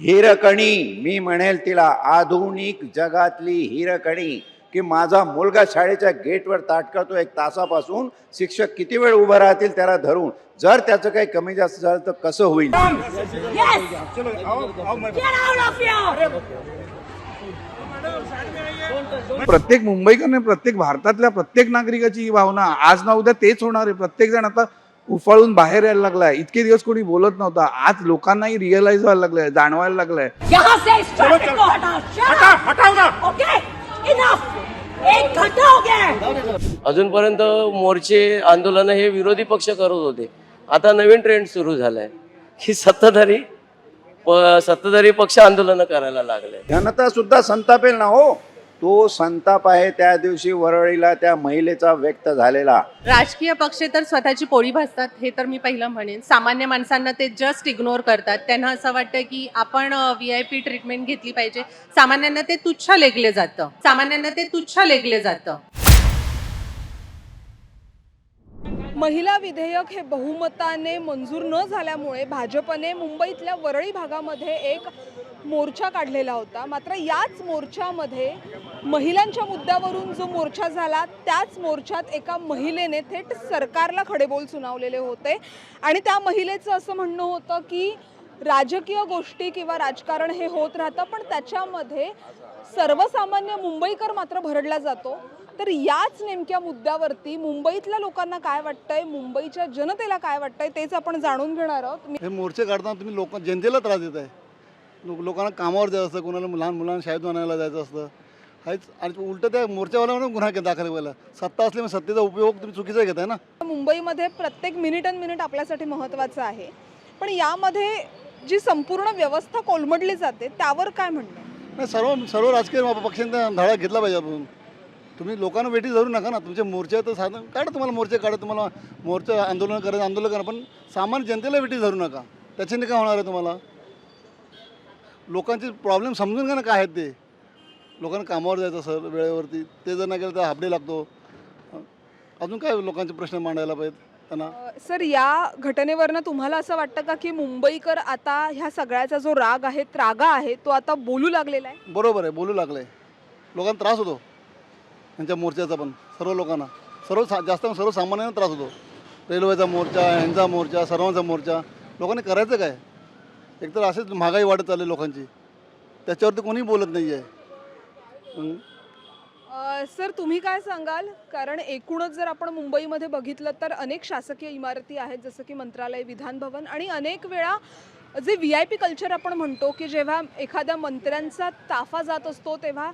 हिरकणी, मी म्हणेल तिला आधुनिक जगातली हिरकणी, की माझा मुलगा शाळेच्या गेटवर ताट करतो एक तासापासून, शिक्षक किती वेळ उभं राहतील त्याला धरून, जर त्याचं काही कमी जास्त झालं तर कसं होईल? प्रत्येक मुंबईकर, प्रत्येक भारतातल्या प्रत्येक नागरिकाची ही भावना आज ना उद्या तेच होणार आहे. प्रत्येक जण आता उफाळून बाहेर यायला लागलाय. इतके दिवस कोणी बोलत नव्हता, आज लोकांनाही रिअलाइज व्हायला लागलंय, जाणवायला लागलंय. यहाँ से इस ट्रैफिक को हटाओ, हटाओ ना. Okay, enough. एक घंटा हो गया है. अजूनपर्यंत मोर्चे आंदोलन हे विरोधी पक्ष करत होते. आता नवीन ट्रेंड सुरू झालाय की सत्ताधारी पक्ष आंदोलन करायला लागले. जनता सुद्धा संतापेल ना हो. तो संताप आहे त्या दिवशी वरळीला त्या महिलेचा व्यक्त झालेला. राजकीय पक्ष तर स्वतःची पोळी भाजतात, हे तर मी पहिलं म्हणेन. सामान्य माणसांना ते जस्ट इग्नोर करतात. त्यांना असं वाटतं की आपण VIP ट्रीटमेंट घेतली पाहिजे. सामान्यांना ते तुच्छ लेखले जातं. महिला विधेयक हे बहुमताने मंजूर न झाल्यामुळे भाजपने मुंबईतल्या वरळी भागामध्ये एक मोर्चा काढलेला होता. मात्र याच मोर्चामध्ये महिलांच्या मुद्द्यावरून जो मोर्चा झाला त्याच मोर्चात एका महिलेने थेट सरकारला खडेबोल सुनावलेले होते. आणि त्या महिलेचं असं म्हणणं होतं की राजकीय गोष्टी किंवा राजकारण हे होत राहतं, पण त्याच्यामध्ये सर्वसामान्य मुंबईकर मात्र भरडला जातो. तर याच नेमक्या मुद्द्यावरती मुंबईतल्या लोकांना काय वाटतंय, मुंबईच्या जनतेला काय वाटतंय तेच आपण जाणून घेणार आहोत. हे मोर्चे काढताना तुम्ही जनतेला त्रास देत आहे. लोकांना कामावर जायचं असतं, कोणाला लहान मुलांना शाळेत आणायला जायचं असतं. हेच आणि उलटं त्या मोर्चावाल्यावर गुन्हा दाखल व्हायला. सत्ता असल्यामुळे सत्तेचा उपयोग तुम्ही चुकीचा घेताय ना. मुंबईमध्ये प्रत्येक मिनिट आपल्यासाठी महत्त्वाचं आहे, पण यामध्ये जी संपूर्ण व्यवस्था कोलमडली जाते त्यावर काय म्हणणं? नाही, सर्व राजकीय पक्षांनी धडा घेतला पाहिजे. आपण तुम्ही लोकांना वेठी धरू नका ना. तुमचे मोर्चे तर साधन काढा, तुम्हाला मोर्चे काढा, तुम्हाला मोर्चा आंदोलन करा, पण सामान्य जनतेला वेठी धरू नका. त्याच्याने काय होणार आहे? तुम्हाला लोकांचे प्रॉब्लेम समजून घ्या ना काय आहेत ते. लोकांना कामावर जायचं सर वेळेवरती, ते जर नाही केलं तर हाबडे लागतो. अजून काय लोकांचे प्रश्न मांडायला पाहिजेत त्यांना. सर, या घटनेवरनं तुम्हाला असं वाटतं का की मुंबईकर आता ह्या सगळ्याचा जो राग आहे, त्रागा आहे, तो आता बोलू लागलेला आहे? बरोबर आहे, बोलू लागलं आहे. लोकांना त्रास होतो यांच्या मोर्चाचा, पण सर्व लोकांना, जास्त सर्वसामान्यांना त्रास होतो. रेल्वेचा मोर्चा, ह्यांचा मोर्चा, सर्वांचा मोर्चा. लोकांनी करायचं काय? एकतर असेच महागाई वाढत चालली लोकांची, त्याच्यावरती कोणी बोलत नाही आहे. सर, तुम्ही काय सांगाल? कारण एकूणच जर आपण मुंबईमध्ये बघितलं तर अनेक शासकीय इमारती आहेत, जसं की मंत्रालय, विधान भवन, आणि अनेक वेळा जे VIP कल्चर आपण म्हणतो की जेव्हा एखाद्या मंत्र्यांचा ताफा जात असतो तेव्हा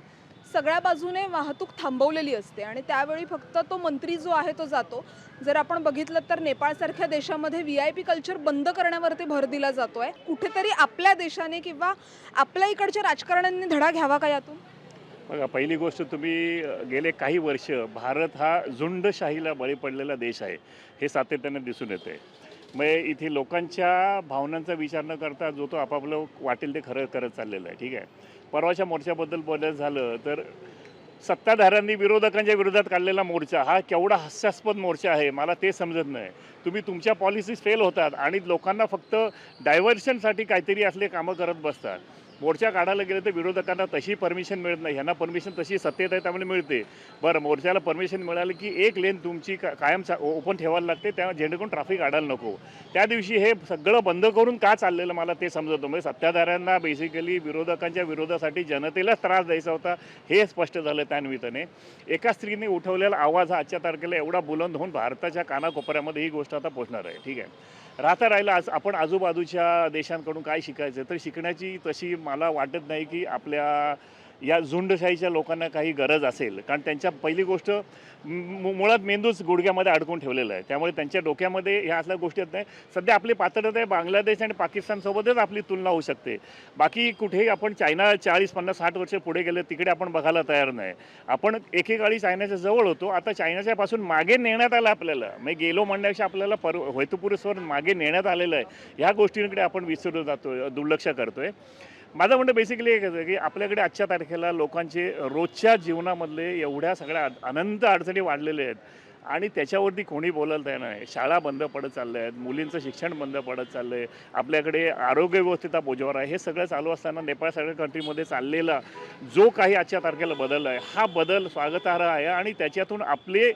सगळ्या बाजूने वाहतूक थांबवलेली असते आणि त्यावेळी फक्त तो मंत्री जो आहे तो जातो. जर आपण बघितलं तर नेपाळसारख्या देशामध्ये VIP कल्चर बंद करण्यावरती भर दिला जातो आहे. कुठेतरी आपल्या देशाने किंवा आपल्या इकडच्या राजकारण्यांनी धडा घ्यावा का यातून? बघा, पहिली गोष्ट, तुम्ही गेले काही वर्ष भारत हा झुंडशाहीला बळी पडलेला देश आहे, हे सातत्याने दिसून येते. मग इथे लोकांच्या भावनांचा विचार न करता जो तो आपापलं वाटेल ते खरं करत चाललेलं आहे. ठीक आहे. परवाच्या मोर्चाबद्दल बोलायचं झालं तर सत्ताधाऱ्यांनी विरोधकांच्या विरोधात काढलेला मोर्चा हा केवढा हास्यास्पद मोर्चा आहे, मला ते समजत नाही. तुम्ही तुमच्या पॉलिसीज फेल होतात आणि लोकांना फक्त डायव्हर्शनसाठी काहीतरी असले कामं करत बसतात. मोर्चा काढायला गेलं तर विरोधकांना तशी परमिशन मिळत नाही, ह्यांना परमिशन तशी सत्तेत आहे त्यामुळे मिळते. बरं, मोर्चाला परमिशन मिळाली की एक लेन तुमची कायम ओपन ठेवायला लागते, त्या जेणेकरून ट्रॅफिक अडायला नको. त्या दिवशी हे सगळं बंद करून का चाललेलं मला ते समजतं. म्हणजे सत्ताधाऱ्यांना बेसिकली विरोधकांच्या विरोधासाठी जनतेलाच त्रास द्यायचा होता, हे स्पष्ट झालं त्यानिमित्ताने. एका स्त्रीने उठवलेला आवाज हा आजच्या तारखेला एवढा बुलंद होऊन भारताच्या कानाकोपऱ्यामध्ये ही गोष्ट आता पोहोचणार आहे. ठीक आहे. राहिला आज आपण आजूबाजूच्या देशांकडून काय शिकायचं, तर शिकण्याची तशी मला वाटत नाही की आपल्या या झुंडशाहीच्या लोकांना काही गरज असेल. कारण त्यांच्या पहिली गोष्ट मुळात मेंदूच गुडघ्यामध्ये अडकून ठेवलेलं आहे, त्यामुळे त्यांच्या डोक्यामध्ये ह्या असल्या गोष्टी येत नाही. सध्या आपली पात्रता आहे बांगलादेश आणि पाकिस्तानसोबतच आपली तुलना होऊ शकते. बाकी कुठेही आपण चायना 40, 50, 60 वर्ष पुढे गेले तिकडे आपण बघायला तयार नाही. आपण एकेकाळी चायनाच्या जवळ होतो, आता चायनाच्या पासून मागे नेण्यात आलं आपल्याला. म्हणजे गेलो म्हणण्यापेक्षा आपल्याला हेतुपुरस्सर मागे नेण्यात आलेलं आहे. ह्या गोष्टींकडे आपण विसरून जातो, दुर्लक्ष करतोय. माझं म्हणणं बेसिकली एक आहे की आपल्याकडे आजच्या तारखेला लोकांचे रोजच्या जीवनामधले एवढ्या सगळ्या अनंत अडचणी वाढलेल्या आहेत. आणि त्याच्यावरती कोणी बोलायला तयार नाही. शाळा बंद पडत चालल्या आहेत, मुलींचं शिक्षण बंद पडत चाललं आहे, आपल्याकडे आरोग्य व्यवस्थेचा बोजवर आहे. हे सगळं चालू असताना नेपाळसारख्या कंट्रीमध्ये चाललेला जो काही आजच्या तारखेला बदल आहे, हा बदल स्वागतार्ह आहे आणि त्याच्यातून आपले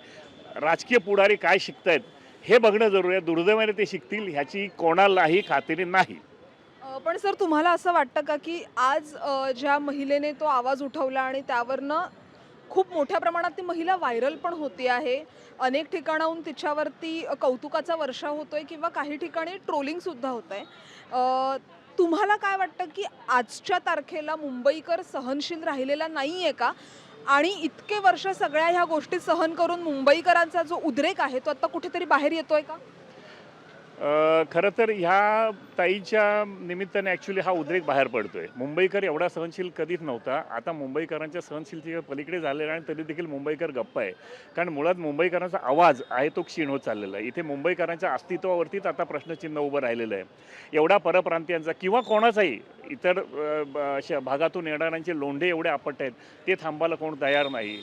राजकीय पुढारी काय शिकतायत हे बघणं जरुरी आहे. दुर्दैवाने ते शिकतील ह्याची कोणालाही खात्री नाही. पण सर तुम्हाला असं वाटतं का की आज ज्या महिलेने तो आवाज उठवला आणि त्यावरनं खूप मोठ्या प्रमाणात ती महिला व्हायरल पण होती आहे, अनेक ठिकाणाहून तिच्यावरती कौतुकाचा वर्षाव होतोय किंवा काही ठिकाणी ट्रोलिंगसुद्धा होत आहे, तुम्हाला काय वाटतं की आजच्या तारखेला मुंबईकर सहनशील राहिलेला नाही आहे का? आणि इतके वर्ष सगळ्या ह्या गोष्टी सहन करून मुंबईकरांचा जो उद्रेक आहे तो आता कुठेतरी बाहेर येतोय का? खरं तर ह्या ताईच्या निमित्ताने ॲक्च्युली हा उद्रेक बाहेर पडतोय. मुंबईकर एवढा सहनशील कधीच नव्हता. आता मुंबईकरांच्या सहनशीलतेच्या पलीकडे झालेला आणि तरी देखील मुंबईकर गप्प आहे. कारण मुळात मुंबईकरांचा आवाज आहे तो क्षीण होत चाललेला आहे. इथे मुंबईकरांच्या अस्तित्वावरतीच आता प्रश्नचिन्ह उभं राहिलेलं आहे. एवढा परप्रांतीयांचा किंवा कोणाचाही इतर भागातून येणाऱ्यांचे लोंढे एवढे आपट आहेत, ते थांबायला कोण तयार नाही.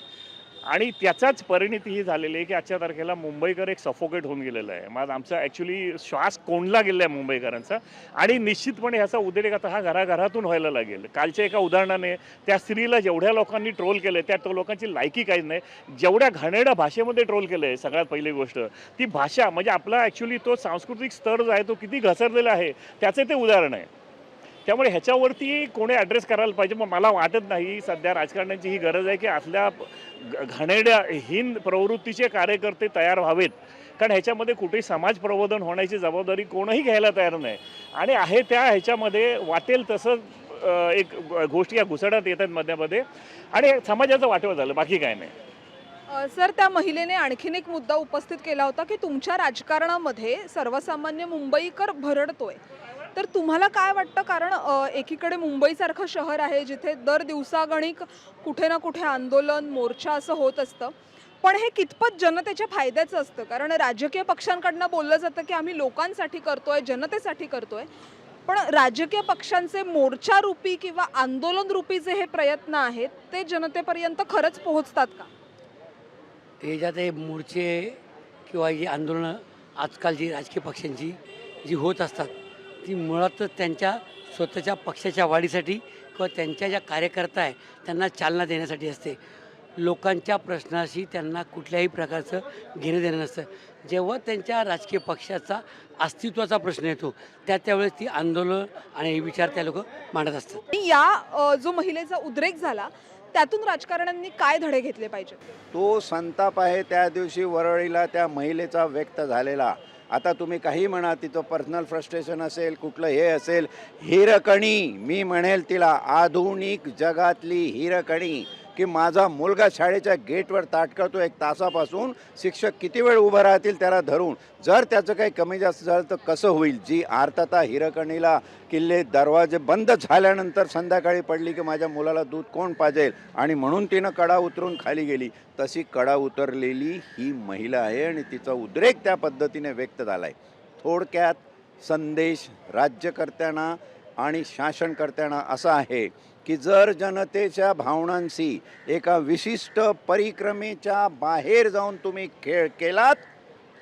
आणि त्याचाच परिणती ही झालेली आहे की आजच्या तारखेला मुंबईकर एक सफोकेट होऊन गेलेला आहे. मग आमचा ॲक्च्युली श्वास कोंडला गेला आहे मुंबईकरांचा आणि निश्चितपणे ह्याचा उद्रेक आता हा घराघरातून व्हायला लागेल. कालच्या एका उदाहरणाने त्या स्त्रीला जेवढ्या लोकांनी ट्रोल केलं त्या तो लोकांची लायकी काहीच नाही. जेवढ्या घाणेरड्या भाषेमध्ये ट्रोल केलं आहे, सगळ्यात पहिली गोष्ट ती भाषा म्हणजे आपला ॲक्च्युली तो सांस्कृतिक स्तर जो आहे तो किती घसरलेला आहे त्याचे ते उदाहरण आहे. त्यामुळे ह्याच्यावरती कोणी ॲड्रेस करायला पाहिजे. मग मला वाटत नाही सध्या राजकारण्यांची ही गरज आहे की असल्या घाणेरड्या हीन प्रवृत्तीचे कार्यकर्ते तयार व्हावेत, कारण ह्याच्यामध्ये कुठेही समाज प्रबोधन होण्याची जबाबदारी कोणीही घ्यायला तयार नाही. आणि आहे त्या ह्याच्यामध्ये वाटेल तसं एक गोष्टी या घुसडत येतात मध्यामध्ये आणि समाजाचं वाटवं झालं, बाकी काय नाही. सर त्या महिलेने आणखीन एक मुद्दा उपस्थित केला होता की तुमच्या राजकारणामध्ये सर्वसामान्य मुंबईकर भरडतोय, तर तुम्हाला काय वाटतं? कारण एकीकडे मुंबईसारखं शहर आहे जिथे दर दिवसागणिक कुठे ना कुठे आंदोलन मोर्चा असं होत असतं, पण हे कितपत जनतेच्या फायद्याचं असतं? कारण राजकीय पक्षांकडनं बोललं जातं की आम्ही लोकांसाठी करतोय, जनतेसाठी करतोय, पण राजकीय पक्षांचे मोर्चारूपी किंवा आंदोलनरूपी जे हे प्रयत्न आहेत ते जनतेपर्यंत खरंच पोहोचतात का? त्याच्यात हे मोर्चे किंवा ही आंदोलनं आजकाल जी राजकीय पक्षांची जी होत असतात ती मुळातच त्यांच्या स्वतःच्या पक्षाच्या वाढीसाठी किंवा त्यांच्या ज्या कार्यकर्ता आहे त्यांना चालना देण्यासाठी असते. लोकांच्या प्रश्नाशी त्यांना कुठल्याही प्रकारचं घेणं देणं नसतं. जेव्हा त्यांच्या राजकीय पक्षाचा अस्तित्वाचा प्रश्न येतो त्यावेळेस ती आंदोलन आणि हे विचार त्या लोक मांडत असतात. आणि या जो महिलेचा उद्रेक झाला त्यातून राजकारण्यांनी काय धडे घेतले पाहिजे? तो संताप आहे त्या दिवशी वरळीला त्या महिलेचा व्यक्त झालेला. आता तुम्ही काही म्हणा, तिचं पर्सनल फ्रस्ट्रेशन असेल, कुठलं हे असेल, हिरकणी मी म्हणेल तिला, आधुनिक जगातली हिरकणी, की माझा मुलगा शाळेच्या गेटवर ताट करतो 1 तासापासून, शिक्षक किती वेळ उभं राहतील त्याला धरून, जर त्याचं काही कमी जास्त झालं तर कसं होईल? जी आर्तता हिरकणीला किल्ले दरवाजे बंद झाल्यानंतर संध्याकाळी पडली की माझ्या मुलाला दूध कोण पाजेल, आणि म्हणून तिनं कडा उतरून खाली गेली, तशी कडा उतरलेली ही महिला आहे आणि तिचा उद्रेक त्या पद्धतीने व्यक्त झाला आहे. थोडक्यात संदेश राज्यकर्त्यांना आणि शासनकर्त्यांना असा आहे की जर जनतेच्या भावनांशी एका विशिष्ट परिक्रमेच्या बाहेर जाऊन तुम्ही खेळ केलात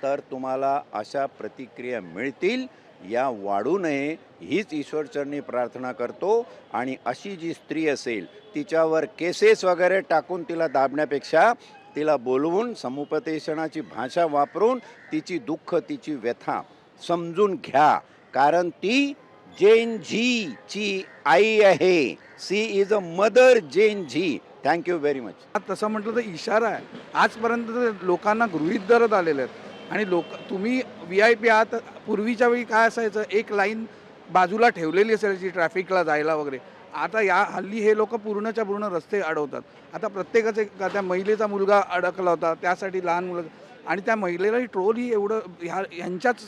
तर तुम्हाला अशा प्रतिक्रिया मिळतील. या वाढू नये हीच ईश्वरचरणी प्रार्थना करतो. आणि अशी जी स्त्री असेल तिच्यावर केसेस वगैरे टाकून तिला दाबण्यापेक्षा तिला बोलवून समुपदेशनाची भाषा वापरून तिची दुःख तिची व्यथा समजून घ्या, कारण ती जेन झीची आई आहे. She is a mother Jane झी. Thank you very much. तसं म्हटलं तर इशारा आहे. आजपर्यंत लोकांना गृहीत धरत आलेले आहेत आणि तुम्ही VIP आहात. पूर्वीच्या वेळी काय असायचं, एक लाईन बाजूला ठेवलेली असायची ट्रॅफिकला जायला वगैरे. आता या हल्ली हे लोक पूर्णच्या पूर्ण रस्ते अडवतात. आता प्रत्येकाचे त्या महिलेचा मुलगा अडकला होता त्यासाठी लहान मुलं, आणि त्या महिलेलाही ट्रोल ही एवढं ह्यांच्याच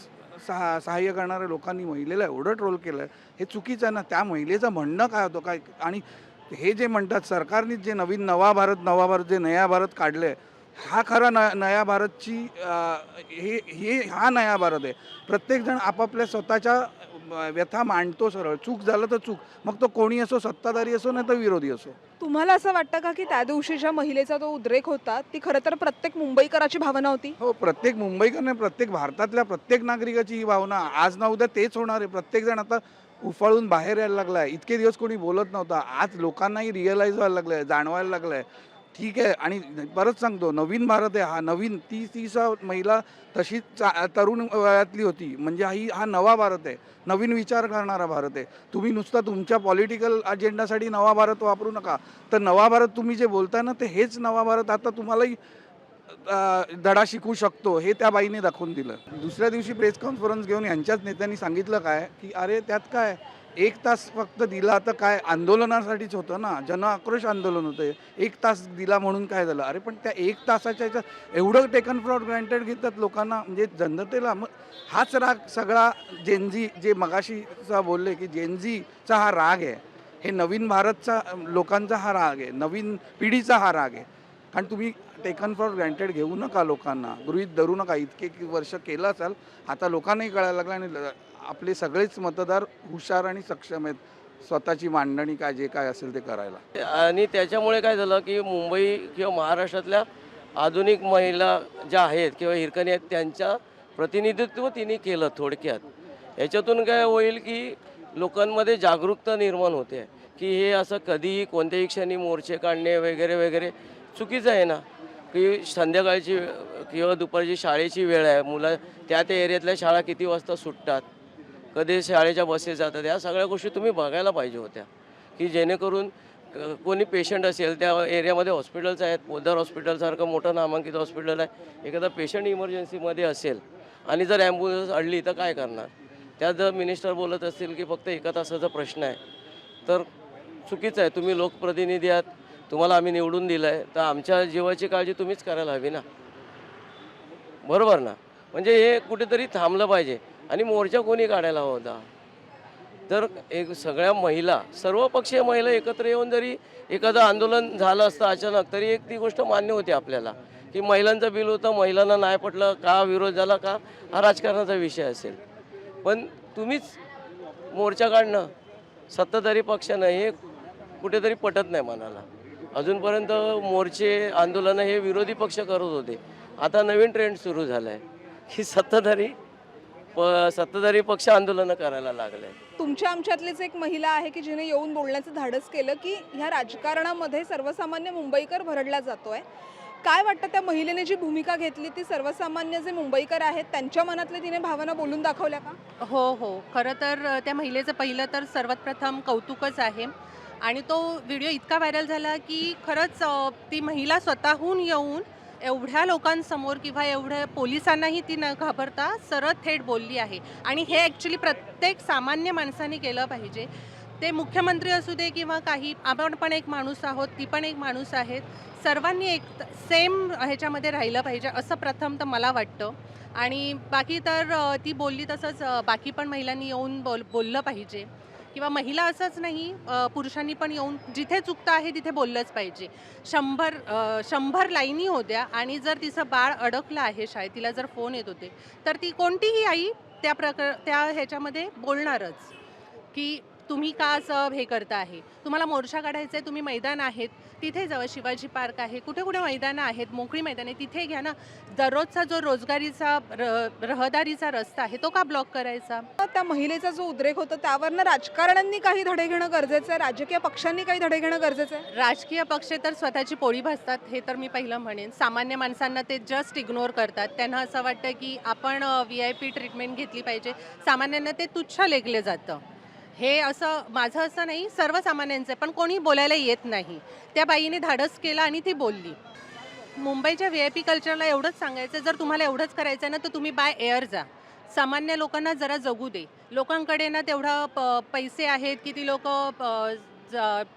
सहाय्य करणाऱ्या लोकांनी महिलेला एवढं ट्रोल केलं आहे, हे चुकीचं आहे ना. त्या महिलेचं म्हणणं काय होतं काय, आणि हे जे म्हणतात सरकारने जे नवीन नवा भारत जे नया भारत काढलं आहे, हा खरा नया भारतची हा नया भारत आहे. प्रत्येकजण आपापल्या स्वतःच्या व्यथा मांडतो सरळ. चूक झालं तर चूक, मग तो कोणी असो, सत्ताधारी असो नाही तर विरोधी असो. तुम्हाला असं वाटतं का की त्या दिवशी ज्या महिलेचा तो उद्रेक होता ती खरं तर प्रत्येक मुंबईकराची भावना होती? हो, प्रत्येक मुंबईकर नाही, प्रत्येक भारतातल्या प्रत्येक नागरिकाची ही भावना आज ना उद्या तेच होणार आहे. प्रत्येकजण आता उफाळून बाहेर यायला लागला आहे. इतके दिवस कोणी बोलत नव्हता, आज लोकांनाही रिअलाईज व्हायला लागलं आहे, जाणवायला लागलं आहे. ठीक आहे, आणि परत सांगतो, नवीन भारत आहे हा. नवीन 30 महिला तशीच तरुण वयातली होती, म्हणजे हा नवा भारत आहे, नवीन विचार करणारा भारत आहे. तुम्ही नुसता तुमच्या पॉलिटिकल अजेंडासाठी नवा भारत वापरू नका. तर नवा भारत तुम्ही जे बोलताय ना, ते हेच नवा भारत आता तुम्हालाही धडा शिकू शकतो, हे त्या बाईने दाखवून दिलं. दुसऱ्या दिवशी प्रेस कॉन्फरन्स घेऊन यांच्याच नेत्यांनी सांगितलं काय की अरे त्यात काय, 1 तास फक्त दिला तर काय, आंदोलनासाठीच होतं ना, जन आक्रोश आंदोलन होतं. 1 तास दिला म्हणून काय झालं? अरे पण त्या 1 तासाच्या ह्याच्यात एवढं टेकन फॉर ग्रँटेड घेतात लोकांना, म्हणजे जनतेला. मग हाच राग सगळा जेनझी, जे मगाशीचा बोलले की जेनझीचा हा राग आहे, हे नवीन भारतचा लोकांचा हा राग आहे, नवीन पिढीचा हा राग आहे. कारण तुम्ही टेकन फॉर ग्रँटेड घेऊ नका, लोकांना गृहीत धरू नका. इतके वर्ष केलं असाल, आता लोकांनाही कळायला लागलं, आणि आपले सगळेच मतदार हुशार आणि सक्षम आहेत स्वतःची मांडणी काय जे काय असेल ते करायला. आणि त्याच्यामुळे काय झालं की मुंबई किंवा महाराष्ट्रातल्या आधुनिक महिला ज्या आहेत किंवा हिरकणी आहेत, त्यांच्या प्रतिनिधित्व तिने केलं थोडक्यात. याच्यातून काय होईल की लोकांमध्ये जागरूकता निर्माण होते की हे असं कधीही कोणत्याही क्षणी मोर्चे काढणे वगैरे वगैरे चुकीचं आहे ना, की संध्याकाळची किंवा दुपारची शाळेची वेळ आहे, मुलं त्या एरियातल्या शाळा किती वाजता सुटतात, कधी शाळेच्या बसेस जातात, या सगळ्या गोष्टी तुम्ही बघायला पाहिजे होत्या, की जेणेकरून कोणी पेशंट असेल, त्या एरियामध्ये हॉस्पिटल्स आहेत, पोद्दार हॉस्पिटलसारखं मोठं नामांकित हॉस्पिटल आहे, एखादा पेशंट इमर्जन्सीमध्ये असेल आणि जर ॲम्ब्युलन्स अडली तर काय करणार? त्यात जर मिनिस्टर बोलत असतील की फक्त 1 तासाचा प्रश्न आहे, तर चुकीचं आहे. तुम्ही लोकप्रतिनिधी आहात, तुम्हाला आम्ही निवडून दिलं आहे, तर आमच्या जीवाची काळजी तुम्हीच करायला हवी ना, बरोबर ना? म्हणजे हे कुठेतरी थांबलं पाहिजे. आणि मोर्चा कोणी काढायला हवा होता? तर एक सगळ्या महिला, सर्वपक्षीय महिला एकत्र येऊन जरी एखादं आंदोलन झालं असतं अचानक, तरी एक ती गोष्ट मान्य होती आपल्याला की महिलांचं बिल होतं, महिलांना नाही पटलं का, विरोध झाला का, हा राजकारणाचा विषय असेल. पण तुम्हीच मोर्चा काढणं सत्ताधारी पक्षानं, हे कुठेतरी पटत नाही मनाला. अजूनपर्यंत मोर्चे आंदोलनं हे विरोधी पक्ष करत होते. आता नवीन ट्रेंड सुरू झाला आहे की सत्ताधारी पक्ष आंदोलनं करायला लागले. तुमच्या आमच्यातलीच एक महिला आहे की जिने येऊन बोलण्याचं धाडस केलं की ह्या राजकारणामध्ये सर्वसामान्य मुंबईकर भरडला जातोय. काय वाटतं, त्या महिलेने जी भूमिका घेतली ती सर्वसामान्य जे मुंबईकर आहेत त्यांच्या मनातले तिने भावना बोलून दाखवल्या का? हो, खरं तर त्या महिलेचं पहिलं तर सर्वात प्रथम कौतुकच आहे. आणि तो व्हिडिओ इतका व्हायरल झाला की खरंच ती महिला स्वतःहून येऊन एवढ्या लोकांसमोर किंवा एवढ्या पोलिसांनाही ती न घाबरता सरळ थेट बोलली आहे. आणि हे ॲक्च्युली प्रत्येक सामान्य माणसाने केलं पाहिजे. ते मुख्यमंत्री असू दे किंवा काही, आपण पण एक माणूस आहोत, ती पण एक माणूस आहेत. सर्वांनी एक सेम ह्याच्यामध्ये राहिलं पाहिजे असं प्रथम तर मला वाटतं. आणि बाकी तर ती बोलली तसंच बाकी पण महिलांनी येऊन बोललं पाहिजे. किंवा महिला असंच नाही, पुरुषांनी पण येऊन जिथे चुकतं आहे तिथे बोललंच पाहिजे. 100 लाईनी होत्या आणि जर तिचं बाळ अडकलं आहे शाळेत, तिला जर फोन येत होते, तर ती कोणतीही आई त्या ह्याच्यामध्ये बोलणारच की तुम्ही का असं हे करता आहे, तुम्हाला मोर्चा काढायचा आहे, तुम्ही मैदान आहेत तिथे जावं, शिवाजी पार्क आहे, कुठे कुठे मैदानं आहेत, मोकळी मैदान आहे तिथे घ्या ना. दररोजचा जो रोजगारीचा रहदारीचा रस्ता आहे तो का ब्लॉक करायचा? त्या महिलेचा जो उद्रेक होता त्यावरनं राजकारण्यांनी काही धडे घेणं गरजेचं आहे, राजकीय पक्षांनी काही धडे घेणं गरजेचं आहे. राजकीय पक्ष तर स्वतःची पोळी भाजतात, हे तर मी पहिलं म्हणेन. सामान्य माणसांना ते जस्ट इग्नोर करतात. त्यांना असं वाटतं की आपण VIP ट्रीटमेंट घेतली पाहिजे. सामान्यांना ते तुच्छ लेखलं जातं. हे असं माझं असं नाही, सर्वसामान्यांचं, पण कोणी बोलायला येत नाही. त्या बाईने धाडस केलं आणि ती बोलली. मुंबईच्या VIP कल्चरला एवढंच सांगायचं, जर तुम्हाला एवढंच करायचं आहे ना तर तुम्ही बाय एअर जा. सामान्य लोकांना जरा जगू दे. लोकांकडे ना तेवढा पैसे आहेत की ती लोक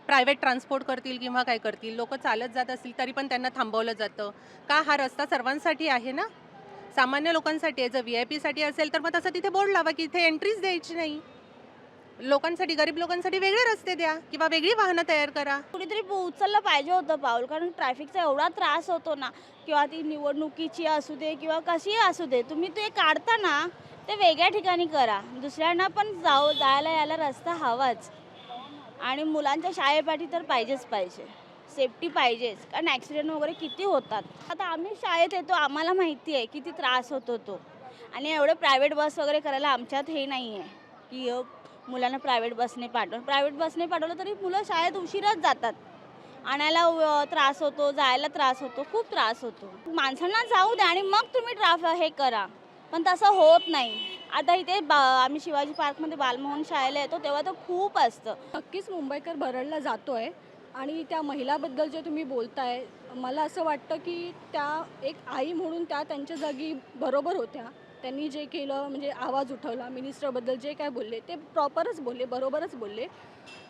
प्रायव्हेट ट्रान्सपोर्ट करतील किंवा काय करतील. लोक चालत जात असतील तरी पण त्यांना थांबवलं जातं का? हा रस्ता सर्वांसाठी आहे ना, सामान्य लोकांसाठी आहे. जर VIP साठी असेल तर मग तसं तिथे बोर्ड लावा की इथे एंट्रीच द्यायची नाही. लोकांसाठी, गरीब लोकांसाठी वेगळे रस्ते द्या किंवा वेगळी वाहनं तयार करा. कुणीतरी उचललं पाहिजे होतं पाऊल, कारण ट्रॅफिकचा एवढा त्रास होतो ना, किंवा ती निवडणुकीची असू दे किंवा कशीही असू दे, तुम्ही ते काढता ना ते वेगळ्या ठिकाणी करा. दुसऱ्यांना पण जायला यायला रस्ता हवाच. आणि मुलांच्या शाळेपाठी तर पाहिजेच पाहिजे, सेफ्टी पाहिजेच, कारण ॲक्सिडेंट वगैरे किती होतात. आता आम्ही शाळेत येतो, आम्हाला माहिती आहे किती त्रास होतो तो. आणि एवढं प्रायव्हेट बस वगैरे करायला आमच्यात हे नाही आहे की मुलांना प्रायव्हेट बसने पाठवलं तरी मुलं शाळेत उशिराच जातात. आणायला त्रास होतो, जायला त्रास होतो, खूप त्रास होतो. माणसांना जाऊ द्या आणि मग तुम्ही हे करा, पण तसं होत नाही. आता इथे आम्ही शिवाजी पार्कमध्ये बालमोहन शाळेला येतो तेव्हा तर खूप असतं. नक्कीच मुंबईकर भरडला जातोय. आणि त्या महिलाबद्दल जे तुम्ही बोलताय, मला असं वाटतं की त्या एक आई म्हणून त्या त्यांच्या जागी बरोबर होत्या. त्यांनी जे केलं म्हणजे आवाज उठवला, मिनिस्टरबद्दल जे काय बोलले ते प्रॉपरच बोलले, बरोबरच बोलले.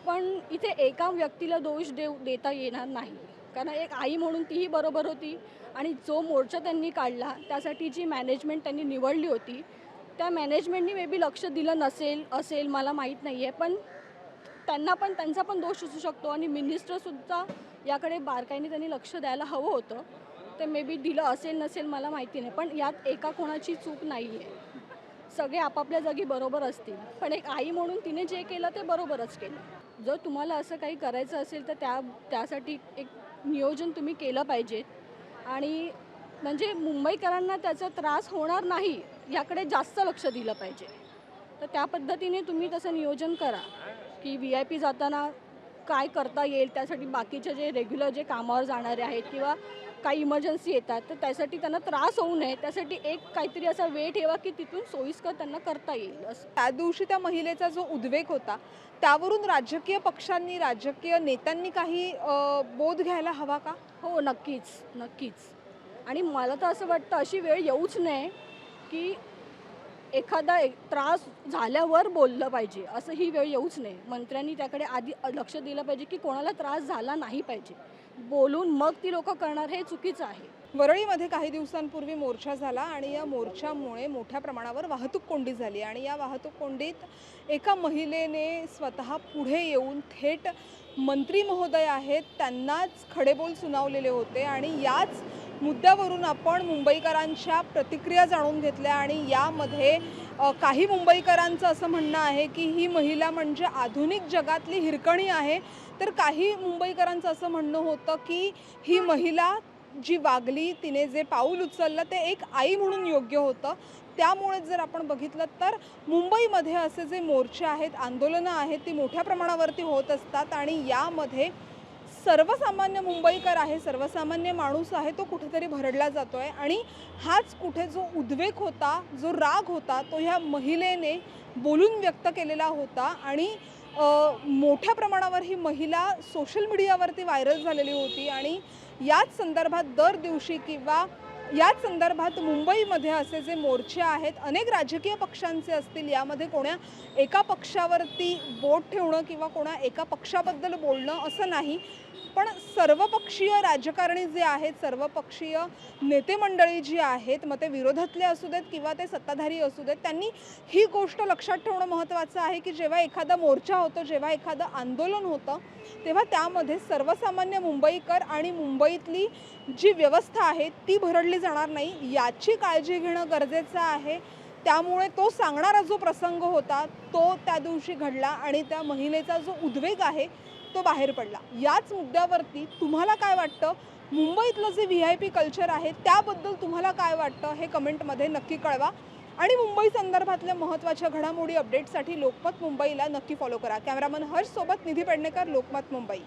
पण इथे एका व्यक्तीला दोष देता येणार नाही, कारण एक आई म्हणून तीही बरोबर होती. आणि जो मोर्चा त्यांनी काढला त्यासाठी जी मॅनेजमेंट त्यांनी निवडली होती, त्या मॅनेजमेंटनी मे बी लक्ष दिलं असेल मला माहीत नाही आहे. पण त्यांचा पण दोष असू शकतो. आणि मिनिस्टरसुद्धा याकडे बारकाईने त्यांनी लक्ष द्यायला हवं होतं. ते मे बी दिलं नसेल मला माहिती नाही. पण यात एका कोणाची चूक नाही आहे, सगळे आपापल्या जागी बरोबर असतील. पण एक आई म्हणून तिने जे केलं ते बरोबरच केलं. जर तुम्हाला असं काही करायचं असेल तर त्यासाठी एक नियोजन तुम्ही केलं पाहिजे. आणि म्हणजे मुंबईकरांना त्याचा त्रास होणार नाही याकडे जास्त लक्ष दिलं पाहिजे. तर त्या पद्धतीने तुम्ही तसं नियोजन करा की VIP जाताना काय करता येईल. त्यासाठी बाकीचे जे रेग्युलर जे कामावर जाणारे आहेत किंवा काही इमर्जन्सी येतात तर त्यासाठी त्यांना त्रास होऊ नये, त्यासाठी एक काहीतरी असा वेळ ठेवा की तिथून सोयीस्कर त्यांना करता येईल. असं त्या दिवशी त्या महिलेचा जो उद्वेग होता त्यावरून राजकीय पक्षांनी, राजकीय नेत्यांनी काही बोध घ्यायला हवा का? हो, नक्कीच. आणि मला तर असं वाटतं अशी वेळ येऊच नये की एखादा त्रास झाल्यावर बोललं पाहिजे, असं ही वेळ येऊच नये. मंत्र्यांनी त्याकडे आधी लक्ष दिलं पाहिजे की कोणाला त्रास झाला नाही पाहिजे. बोलून मग ती लोक करणार हे चुकीचं आहे. वरळीमध्ये काही दिवसांपूर्वी मोर्चा झाला आणि या मोर्चामुळे मोठ्या प्रमाणावर वाहतूक कोंडी झाली. आणि या वाहतूक कोंडीत एका महिलेने स्वतः पुढे येऊन थेट मंत्री महोदय आहेत त्यांनाच खडेबोल सुनावलेले होते. आणि याच मुद्द्यावरून आपण मुंबईकरांच्या प्रतिक्रिया जाणून घेतल्या. आणि यामध्ये काही मुंबईकरांचं असं म्हणणं आहे की ही महिला म्हणजे आधुनिक जगातली हिरकणी आहे, तर काही मुंबईकरांचं असं म्हणणं होतं की ही महिला जी वागली, तिने जे पाऊल उचललं ते एक आई म्हणून योग्य होतं. त्यामुळे जर आपण बघितलं तर मुंबईमध्ये असे जे मोर्चे आहेत, आंदोलनं आहेत, ती मोठ्या प्रमाणावरती होत असतात. आणि यामध्ये सर्वसामान्य मुंबईकर आहे, सर्वसामान्य माणूस आहे, तो कुठेतरी भरडला जातो आहे. आणि हाच कुठे जो उद्वेग होता, जो राग होता, तो ह्या महिलेने बोलून व्यक्त केलेला होता. आणि मोठ्या प्रमाणावर ही महिला सोशल मीडियावरती व्हायरल झालेली होती. आणि याच संदर्भात दर दिवशी किंवा याच संदर्भात मुंबईमध्ये असे जे मोर्चे आहेत अनेक राजकीय पक्षांचे असतील, यामध्ये कोणा एका पक्षावरती बोट ठेवणं किंवा कोणा एका पक्षाबद्दल बोलणं असं नाही, पण सर्वपक्षीय राजकारणी जे आहेत, सर्वपक्षीय नेते मंडळी जी आहेत, मग ते विरोधातले असू देत किंवा ते सत्ताधारी असू देत, त्यांनी ही गोष्ट लक्षात ठेवणं महत्त्वाचं आहे की जेव्हा एखादा मोर्चा होतो, जेव्हा एखादं आंदोलन होतं, तेव्हा त्यामध्ये सर्वसामान्य मुंबईकर आणि मुंबईतली जी व्यवस्था आहे ती भरडली जाणार नाही, याची काळजी घेणं गरजेचं आहे. त्यामुळे तो सांगणारा जो प्रसंग होता तो त्या दिवशी घडला आणि त्या महिलेचा जो उद्वेग आहे तो बाहेर पडला. याच मुद्द्यावरती तुम्हाला काय वाटतं? मुंबईतलं जे VIP कल्चर आहे त्याबद्दल तुम्हाला काय वाटतं हे कमेंटमध्ये नक्की कळवा. आणि मुंबई संदर्भातल्या महत्त्वाच्या घडामोडी अपडेटसाठी लोकमत मुंबईला नक्की फॉलो करा. कॅमेरामन हर्ष सोबत निधी पेडणेकर, लोकमत मुंबई.